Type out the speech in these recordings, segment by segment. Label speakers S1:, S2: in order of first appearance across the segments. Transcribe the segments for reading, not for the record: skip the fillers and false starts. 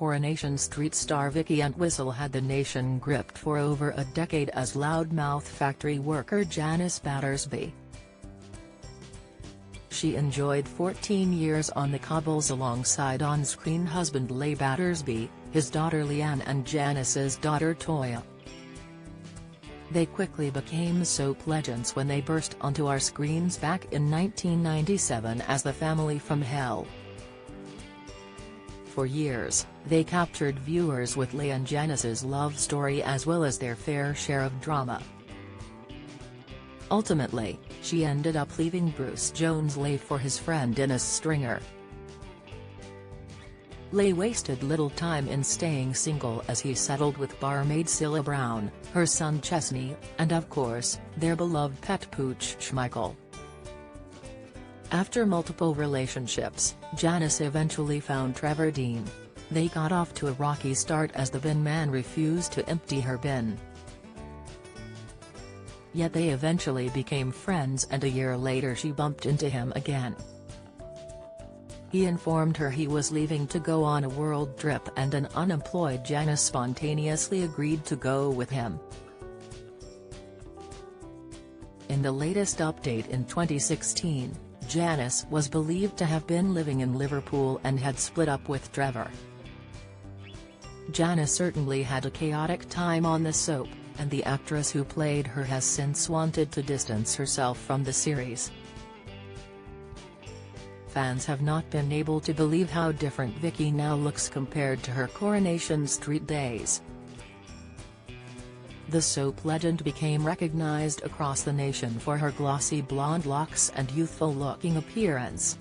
S1: Coronation Street star Vicky Entwistle had the nation gripped for over a decade as loudmouth factory worker Janice Battersby. She enjoyed 14 years on the cobbles alongside on-screen husband Leigh Battersby, his daughter Leanne and Janice's daughter Toya. They quickly became soap legends when they burst onto our screens back in 1997 as the family from hell. For years, they captured viewers with Leigh and Janice's love story as well as their fair share of drama. Ultimately, she ended up leaving Bruce Jones Leigh for his friend Dennis Stringer. Leigh wasted little time in staying single as he settled with barmaid Cilla Brown, her son Chesney, and of course, their beloved pet pooch Schmeichel. After multiple relationships, Janice eventually found Trevor Dean. They got off to a rocky start as the bin man refused to empty her bin. Yet they eventually became friends and a year later she bumped into him again. He informed her he was leaving to go on a world trip and an unemployed Janice spontaneously agreed to go with him. In the latest update in 2016, Janice was believed to have been living in Liverpool and had split up with Trevor. Janice certainly had a chaotic time on the soap, and the actress who played her has since wanted to distance herself from the series. Fans have not been able to believe how different Vicky now looks compared to her Coronation Street days. The soap legend became recognized across the nation for her glossy blonde locks and youthful-looking appearance.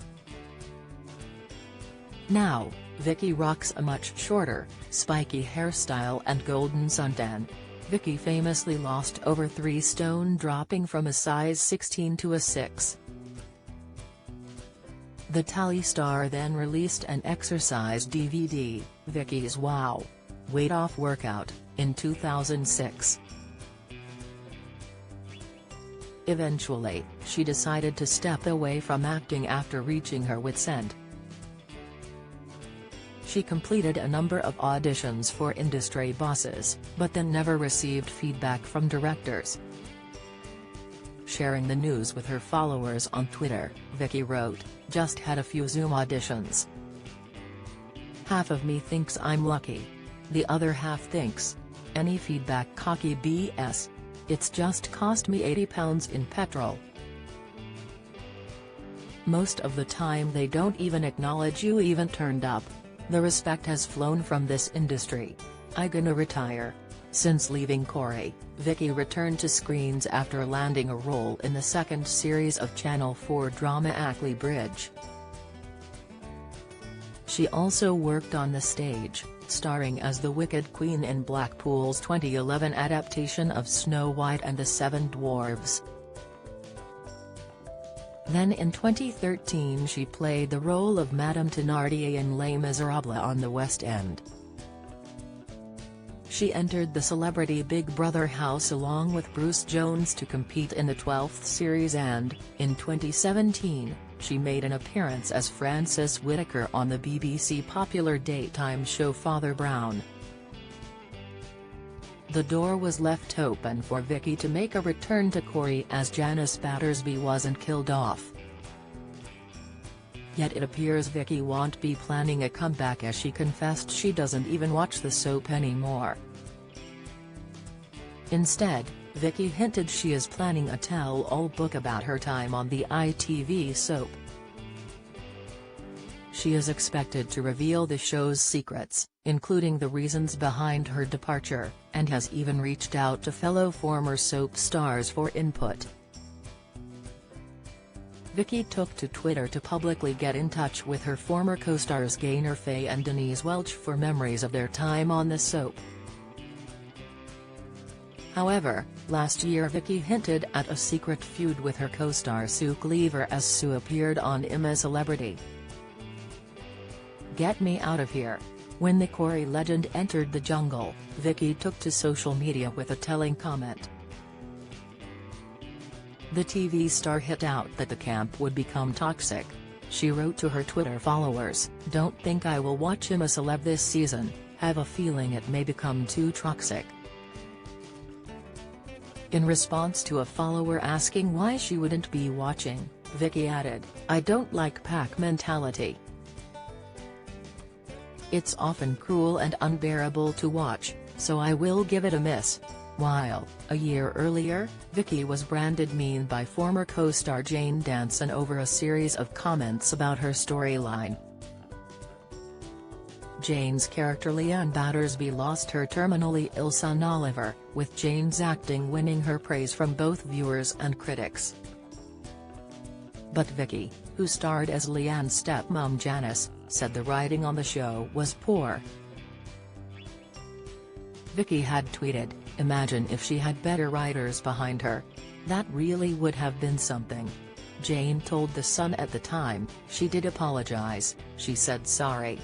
S1: Now, Vicky rocks a much shorter, spiky hairstyle and golden suntan. Vicky famously lost over 3 stone dropping from a size 16 to a 6. The Tally star then released an exercise DVD, Vicky's Wow! Weight Off Workout, in 2006. Eventually, she decided to step away from acting after reaching her wit's end. She completed a number of auditions for industry bosses, but then never received feedback from directors. Sharing the news with her followers on Twitter, Vicky wrote, "Just had a few Zoom auditions. Half of me thinks I'm lucky. The other half thinks, any feedback cocky BS. It's just cost me £80 in petrol. Most of the time they don't even acknowledge you even turned up. The respect has flown from this industry. I gonna retire." Since leaving Corrie, Vicky returned to screens after landing a role in the second series of Channel 4 drama Ackley Bridge. She also worked on the stage, starring as the Wicked Queen in Blackpool's 2011 adaptation of Snow White and the Seven Dwarfs. Then in 2013 she played the role of Madame Thénardier in Les Miserables on the West End. She entered the celebrity Big Brother house along with Bruce Jones to compete in the 12th series and, in 2017, she made an appearance as Frances Whitaker on the BBC popular daytime show Father Brown. The door was left open for Vicky to make a return to Corrie as Janice Battersby wasn't killed off. Yet it appears Vicky won't be planning a comeback as she confessed she doesn't even watch the soap anymore. Instead, Vicky hinted she is planning a tell-all book about her time on the ITV soap. She is expected to reveal the show's secrets, including the reasons behind her departure, and has even reached out to fellow former soap stars for input. Vicky took to Twitter to publicly get in touch with her former co-stars Gaynor Faye and Denise Welch for memories of their time on the soap. However, last year Vicky hinted at a secret feud with her co-star Sue Cleaver as Sue appeared on I'm a Celebrity. "Get me out of here." When the Corrie legend entered the jungle, Vicky took to social media with a telling comment. The TV star hit out that the camp would become toxic. She wrote to her Twitter followers, "Don't think I will watch I'm a Celeb this season, have a feeling it may become too toxic." In response to a follower asking why she wouldn't be watching, Vicky added, "I don't like pack mentality. It's often cruel and unbearable to watch, so I will give it a miss." While, a year earlier, Vicky was branded mean by former co-star Jane Danson over a series of comments about her storyline. Jane's character Leanne Battersby lost her terminally ill son Oliver, with Jane's acting winning her praise from both viewers and critics. But Vicky, who starred as Leanne's stepmom Janice, said the writing on the show was poor. Vicky had tweeted, "Imagine if she had better writers behind her. That really would have been something." Jane told The Sun at the time, "She did apologize, she said sorry.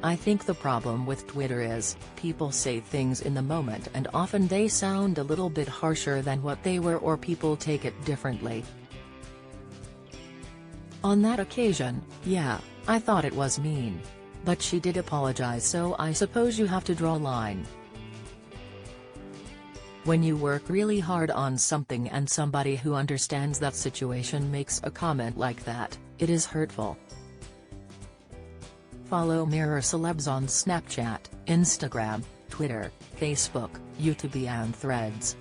S1: I think the problem with Twitter is, people say things in the moment and often they sound a little bit harsher than what they were or people take it differently. On that occasion, yeah, I thought it was mean. But she did apologize, so I suppose you have to draw a line. When you work really hard on something and somebody who understands that situation makes a comment like that, it is hurtful." Follow Mirror Celebs on Snapchat, Instagram, Twitter, Facebook, YouTube and Threads.